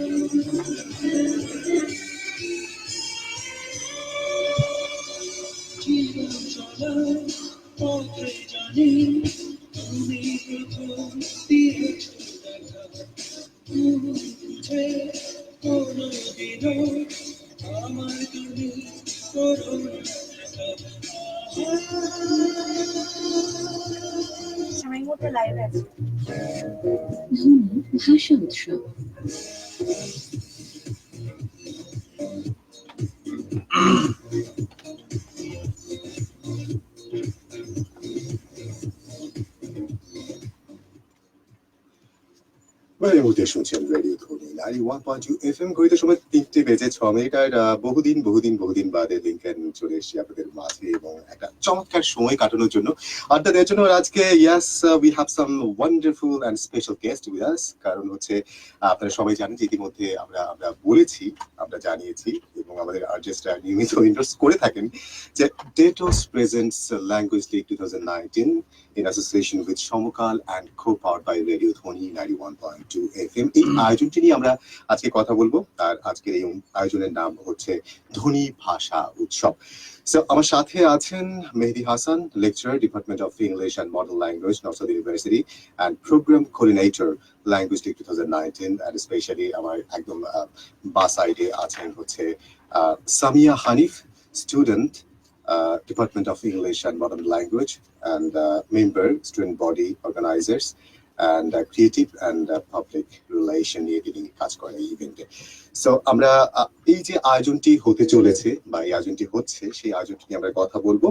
ভাষা উৎসব শুনছেন রেডিও ধনী 91.2 FM। ঘড়িতে সময় 3টে বেজে 6 মিনিট। আর বহুদিন বাদে লিংকন চলে এসেছি আপনাদের মাঝে এবং একটা চমৎকার সময় কাটানোর জন্য, আড্ডা দেওয়ার জন্য। আর আজকে yes we have some wonderful and special guest with us. কারণ হচ্ছে আপনারা সবাই জানেন যে ইতিমধ্যে আমরা বলেছি, আমরা জানিয়েছি এবং আমাদের আর্টিস্টরা নিয়মিত ইন্টারেস্ট করে থাকেন যে ডেটোস presents language league 2019 in association with Shomukal and co-powered by Radio Dhoni 91.2 FM। এই আয়োজনটি নিয়ে আমরা আজকে কথা বলবো। আর আজকের এই আয়োজনের নাম হচ্ছে ধ্বনি ভাষা উৎসব। সো আমার সাথে আছেন Mehedi Hasan, lecturer, department of English and modern language, North University, and program coordinator language league 2019। And specially আমার একদম বা সাইডে আছেন হচ্ছে Samia Hanif, student, Department of English and Modern Language, and member, student body organizers, and creative and public relation নিয়ে তিনি কাজ করেন এই ইভেন্টে। সো আমরা এই যে আয়োজনটি হতে চলেছে বা এই আয়োজনটি হচ্ছে, সেই আয়োজনটি নিয়ে আমরা কথা বলবো।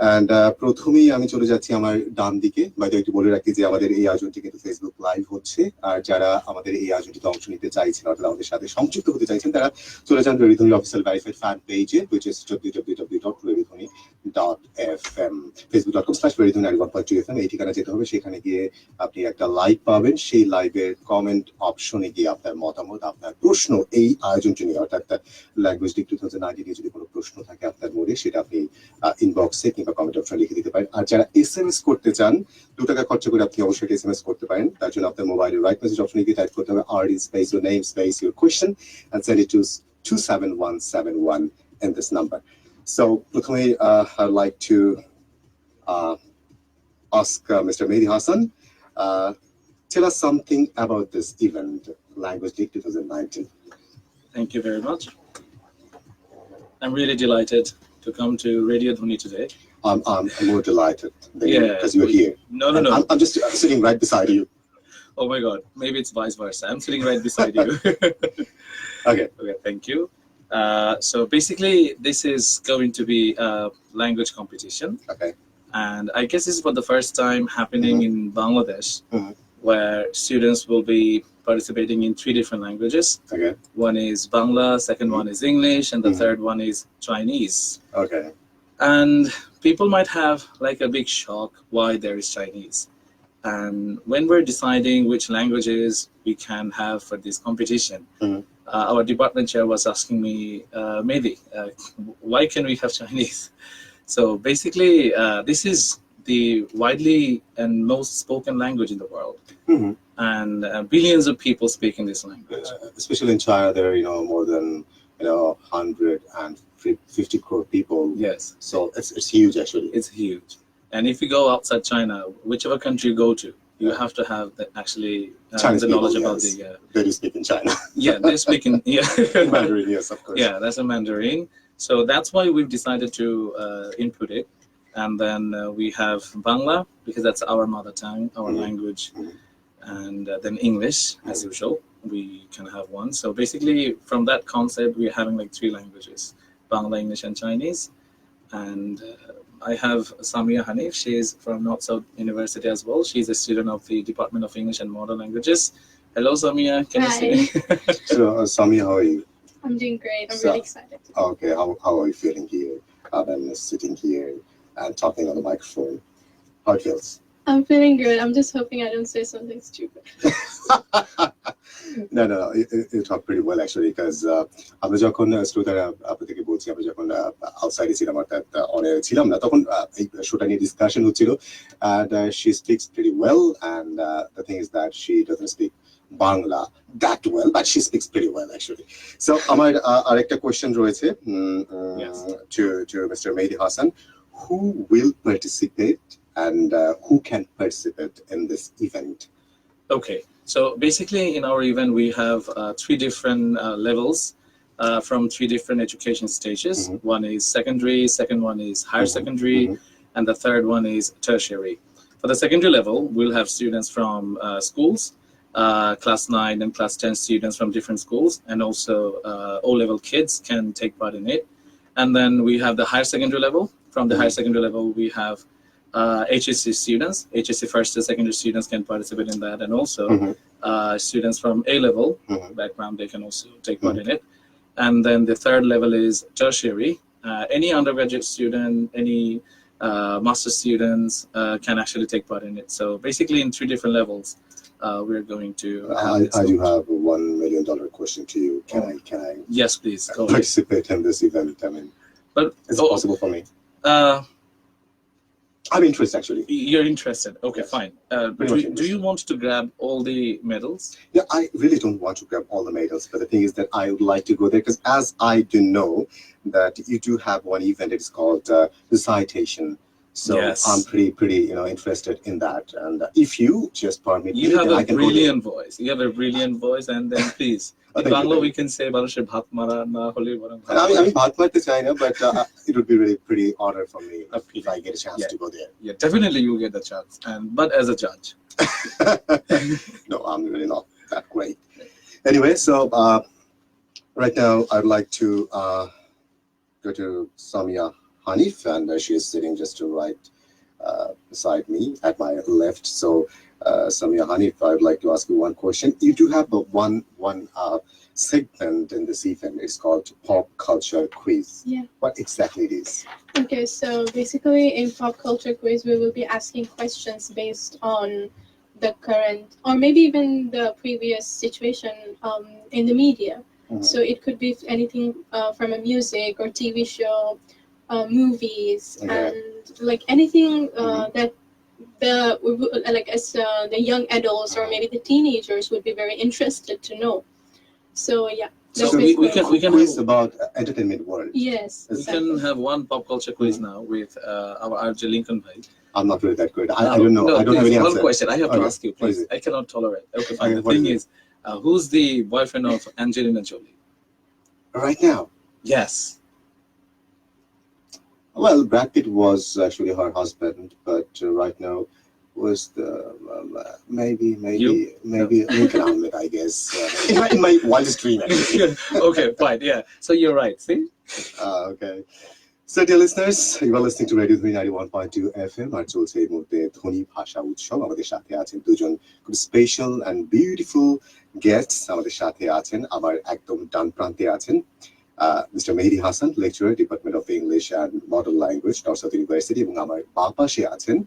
অ্যান্ড প্রথমেই আমি চলে যাচ্ছি আমার ডান দিকে। বাইরে একটু বলে রাখি যে আমাদের এই আয়োজনটি কিন্তু ফেসবুক লাইভ হচ্ছে। আর যারা আমাদের এই আয়োজনটিতে অংশ নিতে চাইছেন অর্থাৎ আমাদের সাথে সংযুক্ত হতে চাইছেন, তারা চলে যান রেডিও ধনী অফিসিয়াল ভেরিফাইড ফ্যান পেজে, which is www.radiodhoni.fm, facebook.com/radiodhoni 91.2 FM। এই ঠিকানা যেতে হবে, সেখানে গিয়ে আপনি একটা লাইভ পাবেন। সেই লাইভের কমেন্ট অপশনে গিয়ে আপনার মতামত, আপনার প্রশ্ন এই আয়োজনটি নিয়ে অর্থাৎ ল্যাঙ্গুয়েজ লিগ 2019 নিয়ে যদি কোনো প্রশ্ন থাকে আপনার মনে, সেটা আপনি ইনবক্সে কিংবা কমেন্ট অপশন লিখে দিতে পারেন। আর যারা SMS করতে চান, 2 টাকা খরচ করে আপনি অবশ্যই SMS করতে পারেন। তার জন্য আপনার মোবাইলে রাইট মেসেজ অপশনে গিয়ে টাইপ করতে হবে RD space your name space your question and send it to 27171 in this number. So প্রথমে I'd like to ask Mr. Mehedi Hasan, tell us something about this event, Language League 2019. Thank you very much. I'm really delighted to come to Radio Dhoni today. I'm more delighted because you're here. No. I'm just sitting right beside you. Oh my God, maybe it's vice versa. I'm sitting right beside you. Okay, thank you. So basically, this is going to be a language competition. Okay. And I guess this is for the first time happening in Bangladesh, where students will be participating in 3 different languages. Okay. One is Bangla, second one is English, and the third one is Chinese. Okay. And people might have like a big shock why there is Chinese. And when we're deciding which languages we can have for this competition, our department chair was asking me, Mehedi, why can we have Chinese? So basically, this is the widely and most spoken language in the world. And billions of people speak in this language. Especially in China, there are more than 150 crore people. Yes. So it's huge actually. It's huge. And if you go outside China, whichever country you go to, you have to have the knowledge about the. They do speak in China. Yeah, they speak in Mandarin. Yes, of course. Yeah, that's a Mandarin. So that's why we've decided to input it, and then we have Bangla because that's our mother tongue, our language, and then English as usual. We can have one. So basically, from that concept, we're having like 3 languages: Bangla, English, and Chinese. And I have Samia Hanif. She is from North South University as well. She's a student of the Department of English and Modern Languages. Hello, Samia. Can you see me? So, Samia, how are you? I'm doing great. I'm really excited. Okay, how are you feeling here? And sitting here and talking on the microphone. How it feels? I'm feeling good. I'm just hoping I don't say something stupid. No, you talk pretty well actually, because আমরা যখন শ্রোতারা আপনাদেরকে বলছি, আমরা যখন আউটসাইডে ছিলাম অর্থাৎ on এয়ারে ছিলাম না, তখন এই শোটা নিয়ে ডিসকাশন হচ্ছিল, and she speaks pretty well, and the thing is that she doesn't speak Bangla that well, but she speaks pretty well actually. So আমার আরেকটা question রয়েছে Yes. to Mr. Mehedi Hasan. Who will participate and who can participate in this event? Okay, so basically in our event we have three different levels from three different education stages. One is secondary, second one is higher secondary, and the third one is tertiary. For the secondary level, we'll have students from schools, class 9 and class 10 students from different schools, and also O-level kids can take part in it. And then we have the higher secondary level. From the higher secondary level, we have HSC students. HSC first and secondary students can participate in that, and also students from A-level background, they can also take part in it. And then the third level is tertiary. Any undergraduate student, any master students can actually take part in it. So basically in three different levels, we're going to I do have a $1 million question to you. Can I Yes, please, go ahead. participate in this event? I mean, But is it possible for me? I'm interested actually. You're interested. Okay, Yes. fine. Pretty much Do you want to grab all the medals? Yeah, I really don't want to grab all the medals, but the thing is that I would like to go there because as I do know that you do have one event, it's called recitation. So Yes. I'm pretty interested in that. And if you just permit You me, have then a I can go there. brilliant voice. You have a brilliant voice, and then please, in Thank you, Bangla thank we can say "Banusher bhat mara na hole borong And I mean, ভাত মারতে চাই না, but it would be really pretty honor for me if I get a chance Yeah. to go there. Yeah, definitely you get the chance, but as a judge. No, I'm really not that great. Anyway, so right now I'd like to go to Samia Hanif, and she is sitting just to right beside me at my left. So Samia Hanif, I would like to ask you one question. You do have one segment in this event. It's called Pop Culture Quiz. Yeah. What exactly it is? Okay, so basically in pop culture quiz, we will be asking questions based on the current or maybe even the previous situation in the media. So it could be anything from a music or TV show, movies, Okay. and like anything that the young adults or maybe the teenagers would be very interested to know. So yeah. So that's we basically- can quiz have, about entertainment world. Yes. we exactly. can have one pop culture quiz now with our RJ Lincoln Bhai. I'm not really that good. I don't know. I don't have please, any one answer. question. I have to Okay, ask you, what is please. it? I cannot tolerate. Okay, fine. Okay, The what thing is is, who's the boyfriend of Angelina Jolie? Right now, Yes. well, Brad Pitt was actually her husband, but right now was the maybe Lincoln Ahmed, I guess. In my wildest dream, actually. Okay, fine. Yeah. So you're right. See? Okay. So, dear listeners, you are listening to Radio Dhoni 91.2 FM. আর চলছে এই মুহূর্তে ধ্বনি ভাষা উৎসব। আমাদের সাথে আছেন দুজন খুব স্পেশাল অ্যান্ড বিউটিফুল গেস্টস। আমাদের সাথে আছেন আমার একদম ডান প্রান্তে আছেন Mr. Mehedi Hasan, lecturer, Department of English and Modern Language, North South University, এবং আমার বাঁ পাশে আছেন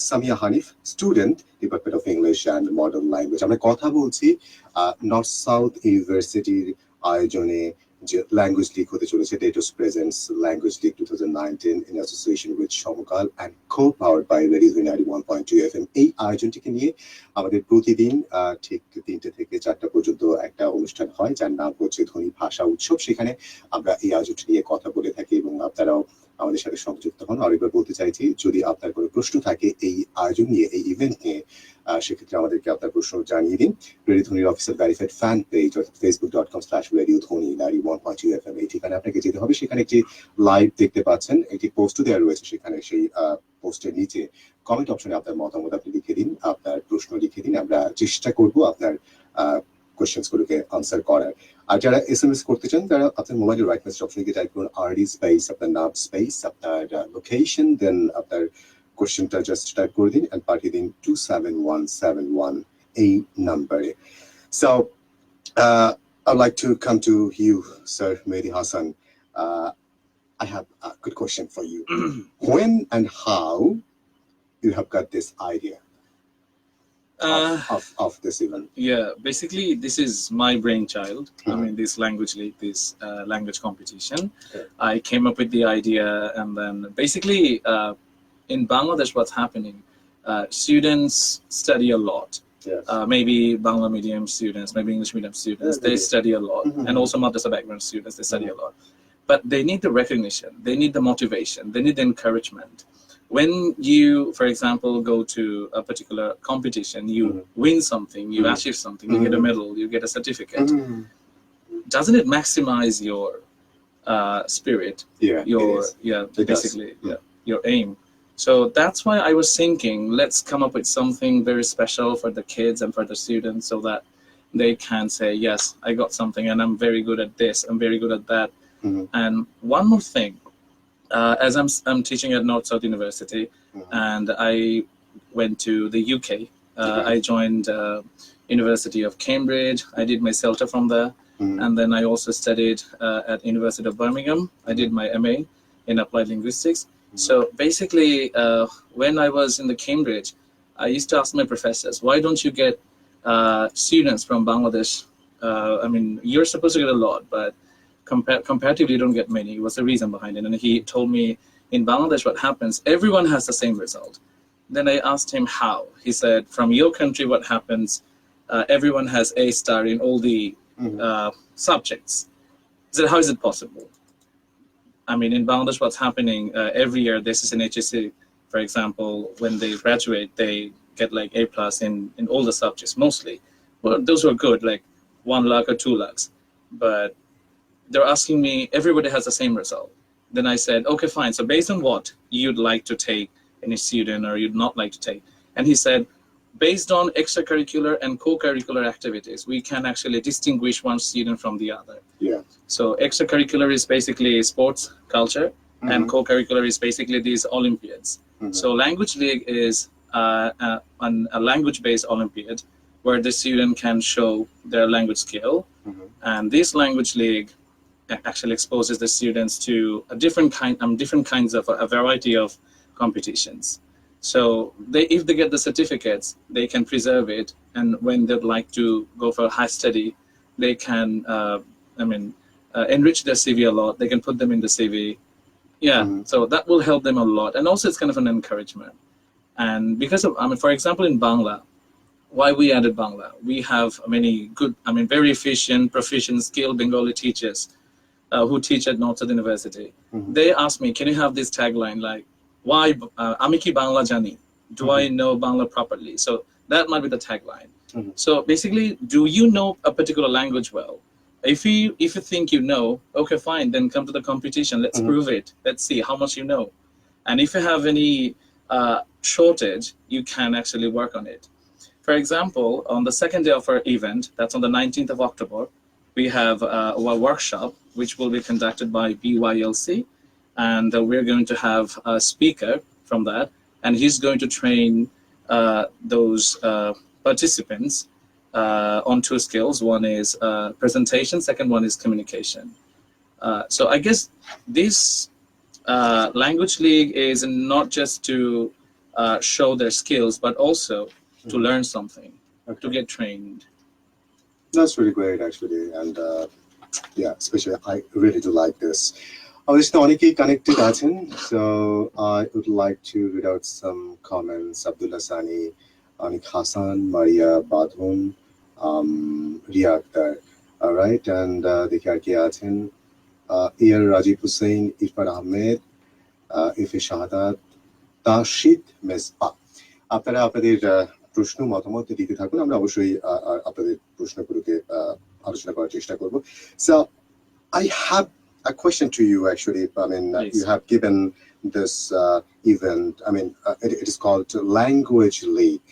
Samia Hanif, student, Department of English and Modern Language. আমরা কথা বলছি নর্থ সাউথ ইউনিভার্সিটির আয়োজনে যে ল্যাঙ্গুয়েজ লিগ হতে চলেছে, dates presents language league 2019 in association with Samakal and co-powered by Radio Dhoni 91.2 FM. এই আয়োজনটিকে নিয়ে আমাদের প্রতিদিন ঠিক 3টে থেকে 4টা পর্যন্ত একটা অনুষ্ঠান হয় যার নাম হচ্ছে ধ্বনি ভাষা উৎসব। সেখানে আমরা এই আয়োজনটি নিয়ে কথা বলে থাকি এবং আপনারাও আমাদের সাথে সংযুক্ত হন। আরেকবার বলতে চাইছি, যদি আপনার কোনো প্রশ্ন থাকে এই আয়োজন নিয়ে, এই ইভেন্ট নিয়ে, সেক্ষেত্রে আমাদেরকে আপনার প্রশ্ন জানিয়ে দিন। রেডিও ধ্বনির অফিসিয়াল ভেরিফাইড ফ্যান পেজ অর্থাৎ facebook.com/radiodhoni 91.2 FM এই ঠিকানা আপনাকে যেতে হবে। সেখানে একটি লাইভ দেখতে পাচ্ছেন, একটি পোস্টও দেওয়া রয়েছে। সেখানে সেই পোস্টের নিচে কমেন্ট অপশনে আপনার মতামত আপনি লিখে দিন, আপনার প্রশ্ন লিখে দিন। আমরা চেষ্টা করব আপনার কোয়েশ্চেন্স গুলোকে আনসার করার। আর যারা SMS করতে চান তারা আপনার মোবাইলের রাইট মেসেজ অপশনে গিয়ে টাইপ করুন RD স্পেস আপনার নাম স্পেস আপনার লোকেশন, দেন আপনার কোয়েশ্চেনটা জাস্ট টাইপ করে দিন and পাঠিয়ে দিন 27171 এই নম্বরে। So I'd like to come to you, Sir Mehedi Hasan. I have a good question for you. When and how you have got this idea of this event? Yeah, basically this is my brainchild. I mean, this language league, this language competition. Okay. I came up with the idea, and then basically in Bangladesh, what's happening? Students study a lot, Yes. Maybe Bangla medium students, maybe English medium students, they study a lot, and also madrasa background students, they study a lot. But they need the recognition, they need the motivation, they need the encouragement. When you, for example, go to a particular competition, you win something, you achieve something, you get a medal, you get a certificate. Doesn't it maximize your spirit? Yeah, Your it is. basically your aim. So that's why I was thinking, let's come up with something very special for the kids and for the students, so that they can say, yes, I got something, and I'm very good at this, I'm very good at that. And one more thing, as I'm teaching at North South University, and I went to the UK. I joined University of Cambridge. I did my CELTA from there, and then I also studied at University of Birmingham. I did my MA in Applied Linguistics. So basically, when I was in the Cambridge, I used to ask my professors, why don't you get students from Bangladesh? I mean, you're supposed to get a lot, but comparatively, you don't get many. What's the reason behind it? And he told me, in Bangladesh, what happens, everyone has the same result. Then I asked him how. He said, from your country, what happens, everyone has A star in all the subjects. I said, how is it possible? I mean, in Bangladesh, what's happening every year, this is an HSC, for example, when they graduate, they get like A+ in all the subjects, mostly. Well, those were good, like 1 lakh or 2 lakhs. But they're asking me, everybody has the same result. Then I said, okay, fine. So based on what you'd like to take any student or you'd not like to take? And he said, based on extracurricular and co-curricular activities, we can actually distinguish one student from the other. Yeah. So extracurricular is basically sports, culture, and co-curricular is basically these Olympiads. So Language League is a language-based Olympiad where the student can show their language skill. And this Language League actually exposes the students to different kinds of a variety of competitions. So if they get the certificates, they can preserve it, and when they'd like to go for high study, they can enrich their CV a lot. They can put them in the CV. Yeah, so that will help them a lot, and also it's kind of an encouragement. And because of, for example, in Bangla, why we added Bangla, we have many good, very efficient, proficient, skilled Bengali teachers who teach at North South University. They asked me, can you have this tagline like, why Ami ki Bangla jani? Do I know Bangla properly? So that might be the tagline. So basically, do you know a particular language well? If you think you know, okay, fine, then come to the competition. Let's prove it. Let's see how much you know. And if you have any shortage, you can actually work on it. For example, on the second day of our event, that's on the 19th of October, we have a workshop which will be conducted by BYLC. And we're going to have a speaker from that, and he's going to train those participants on 2 skills. One is presentation, second one is communication. So I guess this Language League is not just to show their skills, but also to learn something, to get trained. That's really great, actually. And yeah, especially I really do like this. Our অনেকেই connected আছেন, so I would like to read out some comments. Abdullah Sani, Anik Hasan, Maria Badhun, Ria Akhtar. All right, and দেখি আর কে আছেন, ইয়ার রাজীব হুসেন, ইরফান আহমেদ, ইফে শাহাদাত, তাশিদ মেজবা। আপনারা আপনাদের প্রশ্ন মতামত দিতে থাকুন, আমরা অবশ্যই আপনাদের প্রশ্নগুলোকে আলোচনা করার চেষ্টা করব। So I have a question to you, actually. You have given this event, it is called Language League,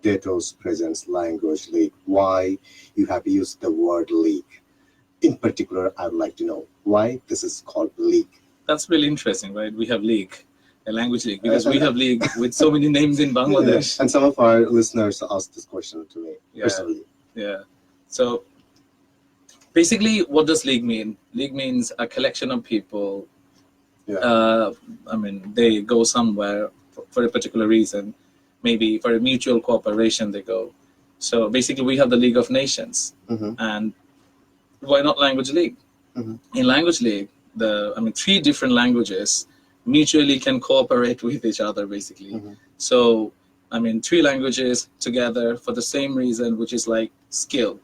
Deto's Presence Language League. Why you have used the word league? In particular, I would like to know why this is called league. That's really interesting, right? We have league, a language league, because we have league with so many names in Bangladesh. Yeah. And some of our listeners asked this question to me personally. Yeah. So basically, what does league mean? League means a collection of people. Yeah. They go somewhere for a particular reason. Maybe for a mutual cooperation they go. So basically, we have the League of Nations. And why not Language League? In Language League, 3 different languages mutually can cooperate with each other, basically. So I mean, three languages together for the same reason, which is like skill.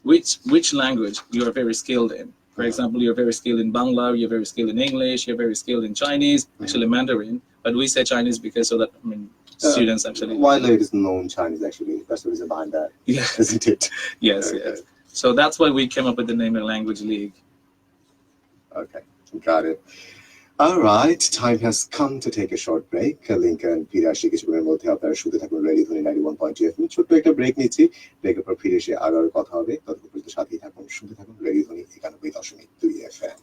Which language you are very skilled in? For example, you're very skilled in Bangla, you're very skilled in English, you're very skilled in Chinese, actually Mandarin. But we say Chinese because so that students actually. Widely it is known Chinese actually. That's the reason behind that. Yeah. Isn't it? Yes, Okay. yes. So that's why we came up with the name of Language League. Okay, got it. All right, time has come to take a short break. Lincoln ফিরে আসি কিছুক্ষণের মধ্যে আপনারা শুনতে থাকুন ready ধ্বনি 91.2 FM ছোট্ট একটা ব্রেক নিচ্ছি ব্রেকের পর ফিরে এসে আরো কথা হবে ততক্ষণ পর্যন্ত সাথেই থাকুন শুনতে থাকুন রেডি ধ্বনি 91.2 FM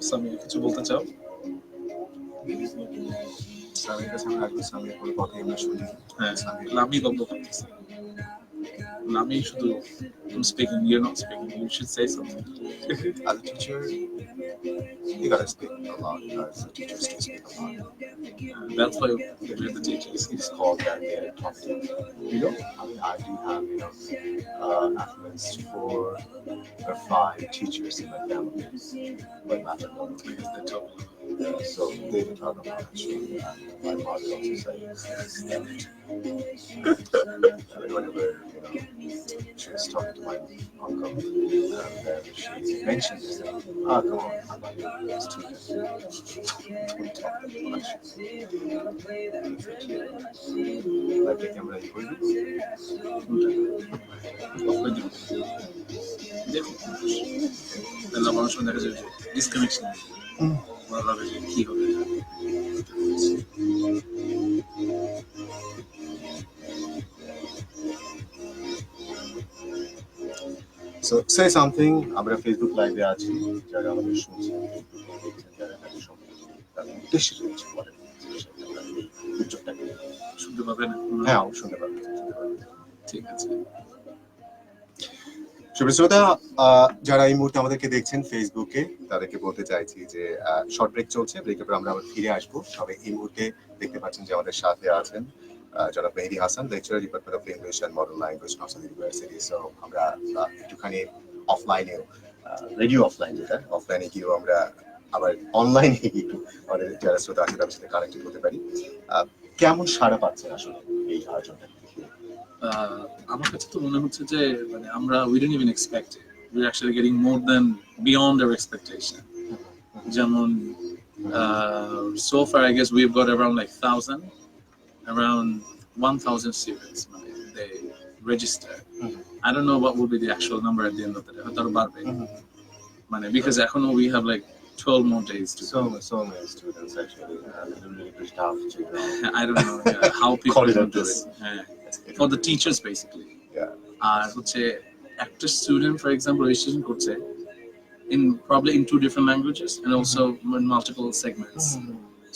Samia, কিছু বলতে চাও? সামির কাছে থাকবে সামির কোনো কথাই আমরা শুনি হ্যাঁ, লামি বলবো করতেছি। লামি শুধু I'm speaking, you're not speaking. You should say something. as a teacher you gotta speak a lot because teachers do speak a lot That's why we're the teachers. it's called that they're talkative I mean I do have at least 4 or 5 teachers in my family but not at all Because they talk. so they do talk about actually my mother also says that whenever she was talking to my uncle and then she mentioned this come on I'm not your student we talk much like the camera you hold দেখুন তাহলে আমার সঙ্গে দেখা যাবে disconnection মনে হবে যে কি হবে So say something আমরা ফেসবুক লাইভে আছি যারা আমাদের শুনছে যারা আমাদের সঙ্গে উদ্দেশ্যে কিছু বলেন উদ্যোগটাকে শুনতে পাবেন হ্যাঁ শুনতে পাবেন ঠিক আছে শুভশ্রোতা যারা এই মুহূর্তে আমাদেরকে দেখছেন ফেসবুকে তাদেরকে বলতে চাইছি যে শর্ট ব্রেক চলছে ব্রেকের পর আমরা আবার ফিরে আসবো তবে এই মুহূর্তে দেখতে পাচ্ছেন যে আমাদের সাথে আছেন জনাব Mehedi Hasan lecturer department of English and modern language North University so আমরা একটুখানি অফলাইনেও রেডিও অফলাইন যেটা অফলাইনে গিয়েও আমরা আবার অনলাইনে একটু আমাদের যারা শ্রোতা আছে তাদের সাথে কানেক্টেড হতে পারি কেমন সাড়া পাচ্ছেন আসলে এই আয়োজনটা আমার কাছে তো মনে হচ্ছে যে মানে আমরা we didn't even expect it. We're actually getting more than beyond our expectation. যেমন so far I guess we've got around like 1,000 students they register. I don't know what will be the actual number at the end of the day. হয়তো বাড়বে মানে because এখনো we have like 12 more days to so many students actually really pretty tough to I don't know how people Call it do up this. for the teachers basically আর হচ্ছে একটা student for example registration করছে in probably in 2 different languages and also in multiple segments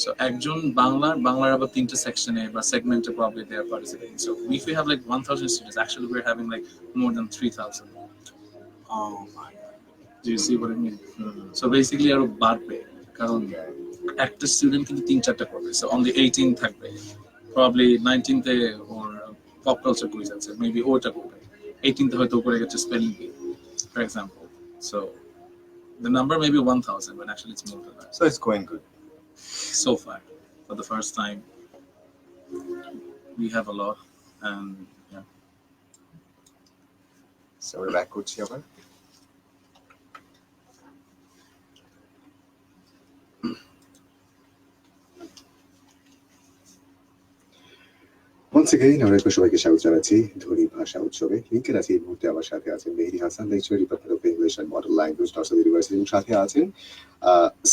so একজন বাংলার about 3টা সেকশনে বা সেগমেন্টে probably they are participating so if we have like 1,000 students actually we're having like more than 3,000 oh my god do you see what I mean so basically আরো বাড়বে কারণ একটা স্টুডেন্ট কিন্তু 3-4টা করবে so on the 18th থাকবে probably 19th or pop culture quiz আছে maybe ওটা করবে 18th হয়তো করে গেছে spelling bee for example so the number may be 1,000 but actually it's more than that so it's going good so far for the first time we have a lot and yeah so we're back করছি আবার Once again, আমরা সবাইকে স্বাগত জানাচ্ছি ধ্বনি ভাষা উৎসবে লিঙ্কেন আছে এই মুহূর্তে আমার সাথে আছেন Mehedi Hasan lecturer department of English English and Modern Language, North University in সাথে আছেন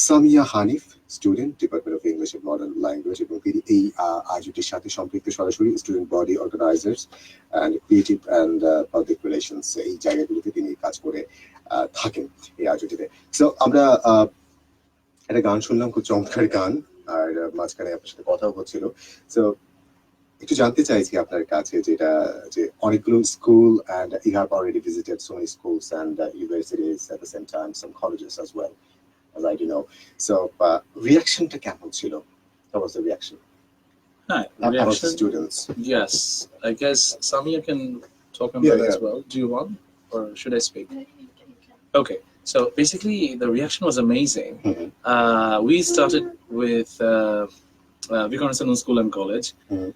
Samia Hanif, student, department of English and modern language, এবং তিনি এই আয়োজনটির সাথে সম্পৃক্ত সরাসরি student body organizers and creative and public relations এই জায়গাগুলোতে তিনি কাজ করে থাকেন এই আয়োজনটিতে। সো আমরা একটা গান শুনলাম, খুব চমৎকার গান, আর মাঝখানে আপনার সাথে কথাও হচ্ছিল। সো একটু জানতে চাইছি আপনার কাছে যেটা যে অনেকগুলো school and you have already visited so many schools and universities at the same time, some colleges as well, as I do know. So reactionটা কেমন ছিল? What was the reaction? Hi, About the reaction. students? Yes, I guess Samia can talk on Yeah, that as yeah. well. Do you want, or should I speak? Okay, so basically the reaction was amazing. Mhm. We started with Vikarnasan School and College. Mhm.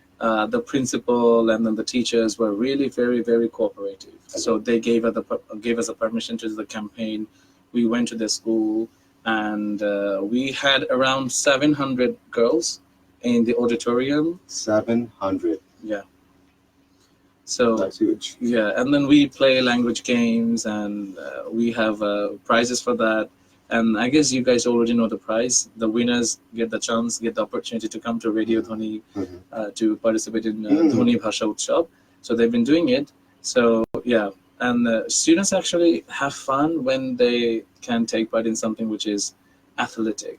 The principal and then the teachers were really very, very cooperative. So they gave us a permission to do the campaign. We went to the school, and we had around 700 girls in the auditorium. 700. Yeah. So That's huge. yeah, and then we play language games, and we have prizes for that. And I guess you guys already know the prize. The winners get the opportunity to come to Radio Dhoni Mhm. to participate in Dhoni Bhasha Utshab. So they've been doing it. So yeah, and students actually have fun when they can take part in something which is athletic.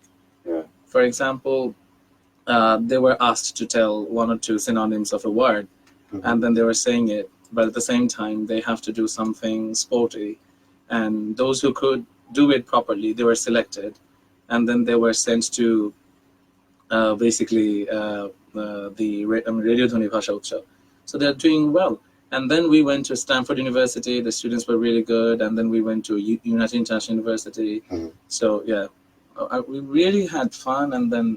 Yeah. For example, they were asked to tell one or two synonyms of a word, and then they were saying it, but at the same time they have to do something sporty, and those who could do it properly, they were selected, and then they were sent to basically the Radio Dhoni Bhasha Utshab. So they're doing well. And then we went to Stanford University. The students were really good, and then we went to United International University. Mhm. So yeah, we really had fun, and then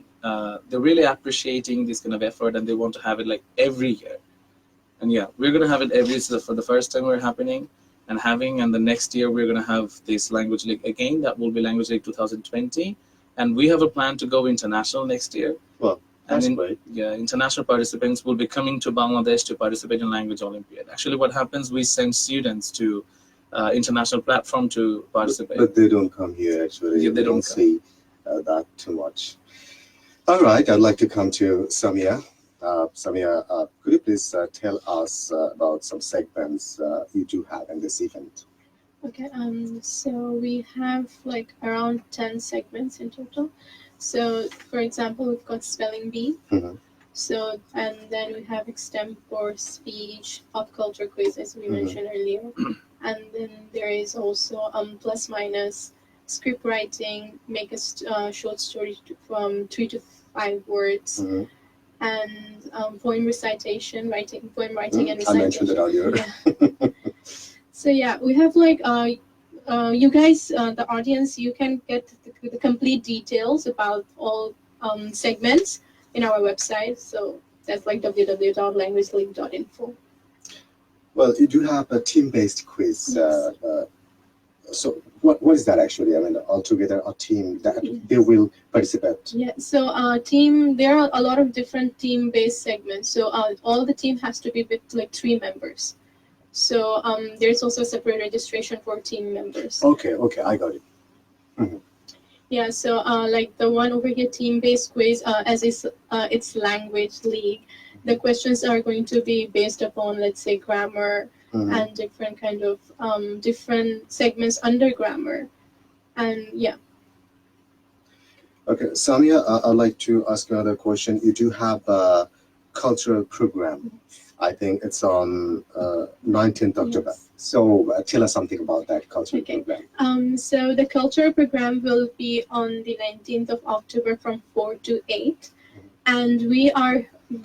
they're really appreciating this kind of effort, and they want to have it like every year. And yeah, we're gonna have it every so for the first time we're happening and having, and the next year we're gonna have this language league again. That will be Language League 2020, and we have a plan to go international next year. Well, that's And great. yeah, international participants will be coming to Bangladesh to participate in Language Olympiad. Actually, what happens, we send students to international platform to participate. But they don't come here actually. Yeah, they We don't see that too much. All right, I'd like to come to Samia. Samia, could you please tell us about some segments you do have in this event? Okay, so we have like around 10 segments in total. So, for example, we've got spelling bee. Mhm. So, and then we have extempore speech, pop culture quiz, as we mentioned earlier. And then there is also plus minus, script writing, make a short story from 3 to 5 words, Mhm. and poem recitation, poem writing and I recitation. mentioned it earlier. Yeah. So yeah, we have like you guys, the audience, you can get the complete details about all segments in our website. So that's like www.languageleague.info. Well, you do have a team-based quiz. Yes. So what is that actually? I mean, altogether a team that they will participate. Yeah. So there are a lot of different team-based segments. So all the team has to be with like 3 members. So there's also a separate registration for team members. Okay, I got it. Yeah, so like the one over here, team-based quiz, as it's language league, the questions are going to be based upon, let's say, grammar and different kind of different segments under grammar, and yeah. Okay, Samia, I'd like to ask another question. You do have a cultural program. I think it's on 19th October. Yes. So tell us something about that cultural Okay. program. So the cultural program will be on the 19th of October from 4 to 8, and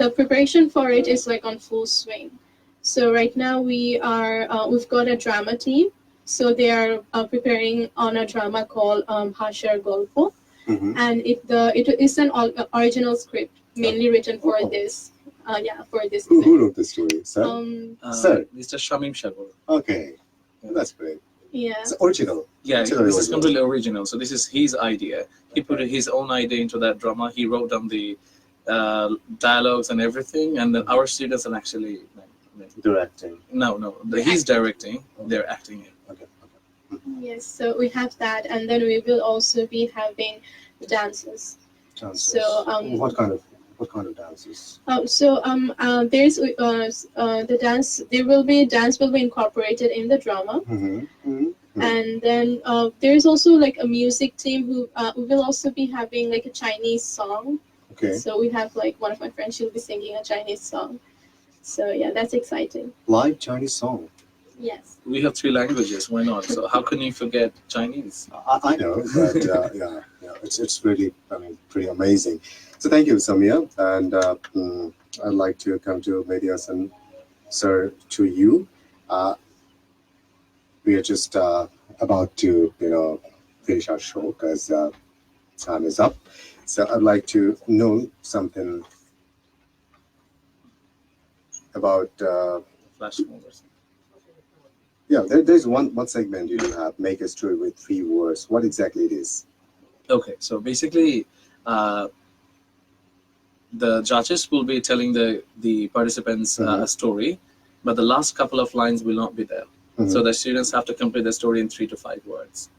the preparation for it is like on full swing. So right now we've got a drama team. So they are preparing on a drama called Hashar Golpo, and it is an original script mainly written for this. For this. Who wrote the story, sir? Sir. Mr. Shamim Shagor. Okay, that's great. Yeah. It's original. Yeah, Totally this is original. completely original. So this is his idea. He put his own idea into that drama. He wrote down the dialogues and everything, and then our students are actually Directing. no, he's directing. They're acting it. Okay. Yes, so we have that, and then we will also be having dances. Dances. So, what kind of dances? There's the dance. Dance will be incorporated in the drama, and then there's also like a music team who will also be having like a Chinese song. Okay. So we have like one of my friends. She'll be singing a Chinese song. So yeah, that's exciting. Live Chinese song. Yes. We have 3 languages. Why not? So how can you forget Chinese? I know, but it's really, pretty amazing. So thank you, Samia, and I'd like to come to Mehedi Hasan, sir, to you. We are just about to, finish our show because time is up. So I'd like to know something about. Flash movers. Yeah, there's one segment you do have, make a story with 3 words. What exactly it is? Okay, so basically, the judges will be telling the participants a story, but the last couple of lines will not be there. So the students have to complete the story in 3 to 5 words.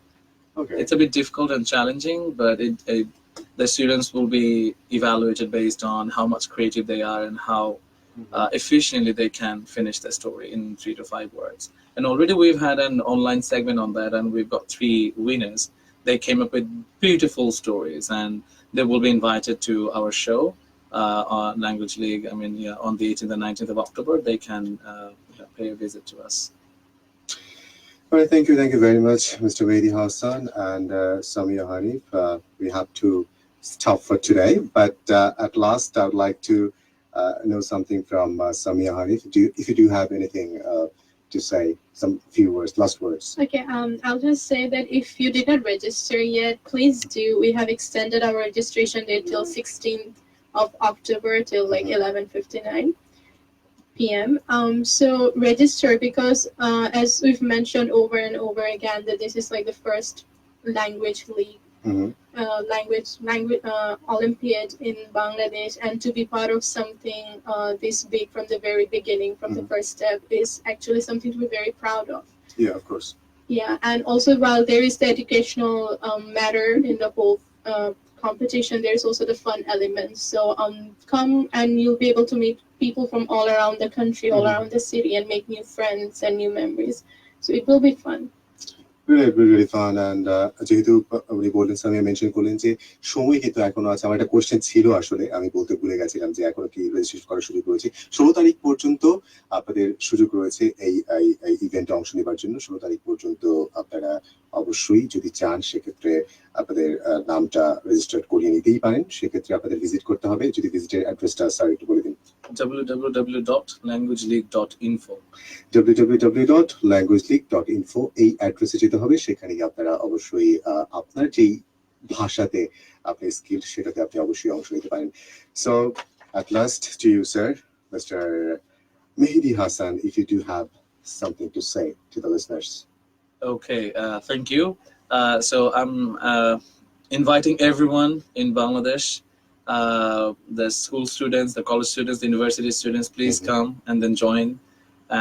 Okay. It's a bit difficult and challenging, but the students will be evaluated based on how much creative they are and how efficiently they can finish the story in 3 to 5 words. And already we've had an online segment on that, and we've got 3 winners. They came up with beautiful stories, and they will be invited to our show on Language League. On the 18th and 19th of October, they can pay a visit to us. All right, thank you very much, Mr. Mehedi Hasan and Samia Hanif. We have to stop for today, but at last, I would like to know something from Samia Hanif. If you do have anything to say, some few words, last words. Okay, I'll just say that if you did not register yet, please do. We have extended our registration date till 16th of October till like 11:59 p.m. So register because as we've mentioned over and over again that this is like the first language league. Language Olympiad in Bangladesh, and to be part of something this big from the very beginning, from the first step, is actually something to be very proud of. Yeah, of course. Yeah, and also while there is the educational matter in the whole competition, there's also the fun element. So come and you'll be able to meet people from all around the country, all around the city, and make new friends and new memories. So it will be fun. Really fun, and যেহেতু উনি বললেন, Samia mention করলেন যে সময় কিন্তু এখনো আছে। আমার একটা কোশ্চেন ছিল, আসলে আমি বলতে ভুলে গেছিলাম যে এখনো কি রেজিস্ট্রেশন করার সুযোগ রয়েছে। 16 তারিখ পর্যন্ত আপনাদের সুযোগ রয়েছে এই ইভেন্টে অংশ নেবার জন্য। 16 তারিখ পর্যন্ত আপনারা অবশ্যই যদি চান সেক্ষেত্রে আপনাদের নামটা রেজিস্টার করিয়ে নিতেই পারেন। সেক্ষেত্রে আপনাদের ভিজিট করতে হবে। যদি ভিজিটের অ্যাড্রেসটা স্যার একটু বলে দিন। www.languageleague.info www.languageleague.info এই অ্যাড্রেসে যেতে হবে। সেখানে আপনারা অবশ্যই আপনার যেই ভাষাতে আপনি স্কিল সেটাতে আপনি অবশ্যই অংশ নিতে পারেন। So at last to you, sir, Mr. Mehedi Hasan, if you do have something to say to the listeners. Okay, thank you. So I'm inviting everyone in Bangladesh, the school students, the college students, the university students, please come and then join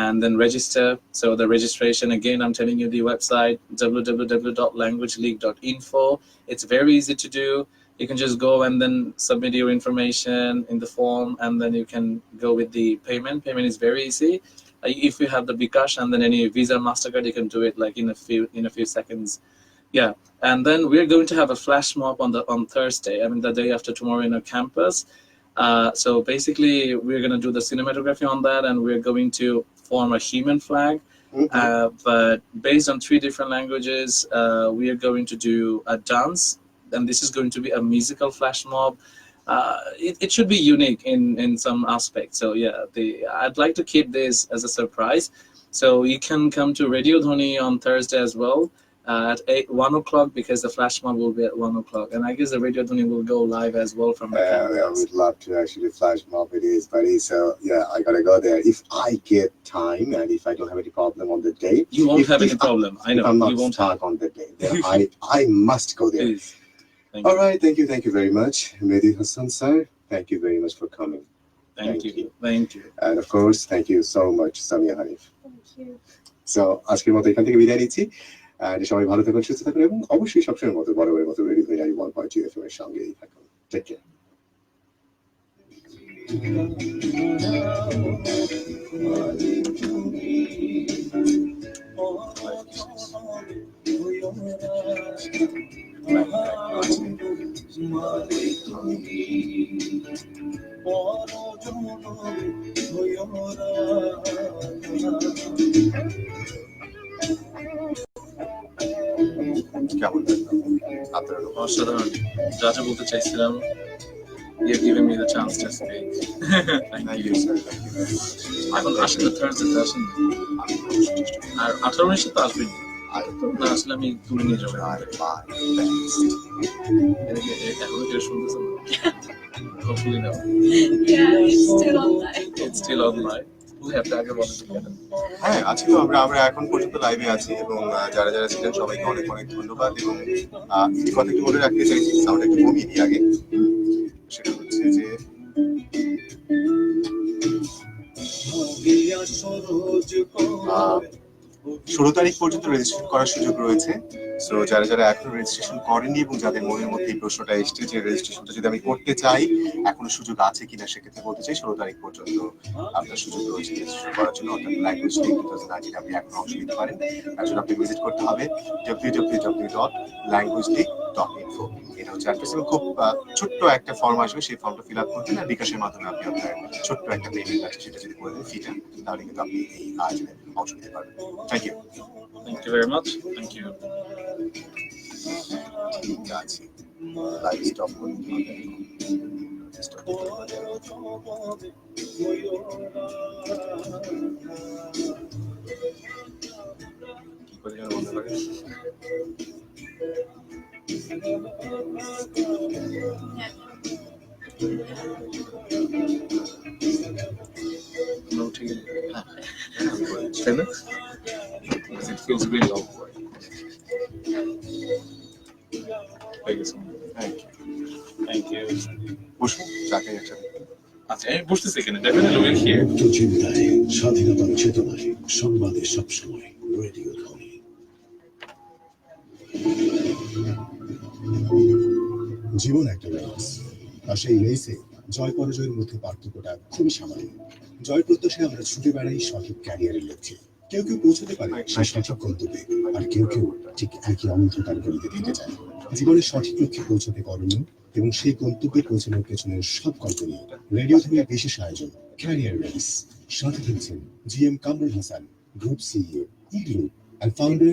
and then register. So the registration, again, I'm telling you the website, www.languageleague.info. It's very easy to do. You can just go and then submit your information in the form, and then you can go with the payment. Payment is very easy. If you have the Bikash and then any Visa, MasterCard, you can do it like in a few seconds. Yeah, and then we're going to have a flash mob on Thursday. The day after tomorrow in our campus. So basically, we're going to do the cinematography on that, and we're going to form a human flag. But based on 3 different languages, we are going to do a dance, and this is going to be a musical flash mob. It should be unique in some aspects. So yeah, I'd like to keep this as a surprise. So you can come to Radio Dhoni on Thursday as well at 1 o'clock, because the flash mob will be at 1 o'clock, and I guess the Radio Dhoni will go live as well from the campus. Yeah, we'd love to actually flash mob it is, buddy. So yeah, I gotta go there if I get time, and if I don't have any problem on the day. You won't have any problem. I know. If I'm not you won't stuck on the day, then I must go there. Please. All right, thank you very much, Mehedi Hasan, sir. Thank you very much for coming. Thank you. And of course, thank you so much, Samia Hanif. Thank you. So আজকের মতো এখান থেকে বিদায় নিচ্ছি। And সবাই ভালো থাকুন, সুস্থ থাকুন এবং অবশ্যই সবসময়ের মতো বরাবরের মতো রেডি হয়ে 91.2 FM এর সঙ্গেই থাকুন। Take care. কেমন আপনার অসাধারণ, যা যা বলতে চাইছিলাম, you've given me the chance to speak. Thank you. এখন আসলে থার্সডে আসেন আর 18-19 তো আসবেন, না আসলে আমি তুলে নিয়ে যাবো। এখনো কেউ শুনতেছেন? Hopefully no. Yeah, it's still online. It's still online. আপনি আগে বলেন কেন? হ্যাঁ, আছি তো আমরা এখন পর্যন্ত লাইভে আছি এবং যারা যারা ছিলেন সবাইকে অনেক অনেক ধন্যবাদ। এবং এই কথা একটু বলে রাখতে চাইছি, সাউন্ড একটু কমিয়ে দিই আগে। সেটা হচ্ছে যে 16 তারিখ পর্যন্ত রেজিস্ট্রেশন করার সুযোগ রয়েছে। সো যারা যারা এখনো রেজিস্ট্রেশন করেনি এবং যাদের মনের মধ্যে এই প্রশ্নটা এসছে যে রেজিস্ট্রেশনটা যদি আমি করতে চাই এখনো সুযোগ আছে কিনা, সেক্ষেত্রে বলতে চাই 16 তারিখ পর্যন্ত আপনার সুযোগ রয়েছে রেজিস্ট্রেশন করার জন্য। অর্থাৎ ল্যাঙ্গুয়েজ ডে 2019 আপনি এখন অংশ নিতে পারেন। তার জন্য আপনি ভিজিট করতে হবে www.languageleague.info। এটা হচ্ছে অ্যাড্রেস এবং খুব ছোট্ট একটা ফর্ম আসবে, সেই ফর্মটা ফিল আপ করবেন আর বিকাশের মাধ্যমে আপনি আপনার ছোট্ট একটা পেমেন্ট আছে সেটা যদি করে দেন ফিটা, তাহলে কিন্তু আপনি এই আয়োজনে অংশ নিতে পারবেন। Thank you. Thank you very much. Thank you. ঠিক আছে, লাইভ স্টপ করুন। কি করে যেন বন্ধ লাগে? No, ঠিক আছে। তাই না? Because it feels really awkward. Thank you so much. Thank you. বসুন, চাকে একসাথে। আচ্ছা, আমি বুঝতেছি এখানে definitely we'll hear. মুক্ত চিন্তায়, স্বাধীনতার চেতনায়, সংবাদে সবসময় রেডিও ধ্বনি। জীবন একটা রেস, আর সেই রেসে জয় পরাজয়ের মধ্যে পার্থক্যটা খুবই সামান্য। জয় প্রত্যাশায় আমরা ছুটে বেড়াই সঠিক ক্যারিয়ারের লক্ষ্যে। কেউ কেউ পৌঁছতে পারে সেই সঠিক গন্তব্যে, আর কেউ কেউ ঠিক একই অন্ধকার গলিতে থেকে যায়। জীবনের সঠিক লক্ষ্যে পৌঁছতে করণীয় এবং সেই গন্তব্যে পৌঁছানোর পেছনের সব গল্প নিয়ে রেডিও থেকে বিশেষ আয়োজন ক্যারিয়ার রেস। সাথে থাকছেন GM Kamrul Hasan, group CEO, E Group, and founder